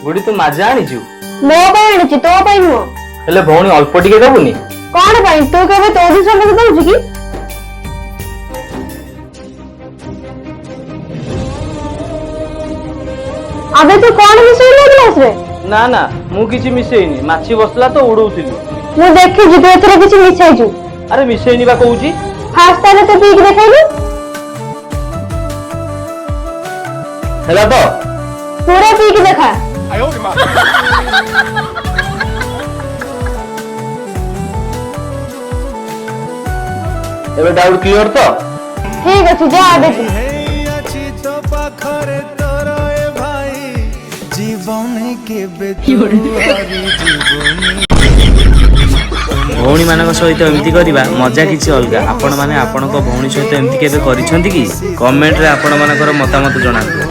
गुड़ी तू मजा आनीचु मो ପାଇଁ ଆଣିଛି ତୋ ପାଇଁ ନୁହଁ। हेले भौणी अल्प टिके दबुनी କଣ ପାଇଁ ତୁ କେବେ ତୋ ବିଷୟରେ ଦଉଛୁ କି? अबे तू कौन मिसई ले ग्लास रे? ना ना मु किछि मिसेइनी माछी बसला तो उडौथिली मु देखि जे तू एथरे किछि मिसैछु। अरे मिसेइनी बा कहूची फास्ट ताले तो पीक देखाइलु हेला तो पूरा पीक देखा। एबे डाउट क्लियर तो ठीक अछि जा देखि भौणी मानक सहित एमती करिबा मजा किछि अलगा। आपण माने आपणक भौणी सहित एमती केबे करिसंती कि? कमेंट रे आपण मानकर मतामत जणाନ୍ତୁ।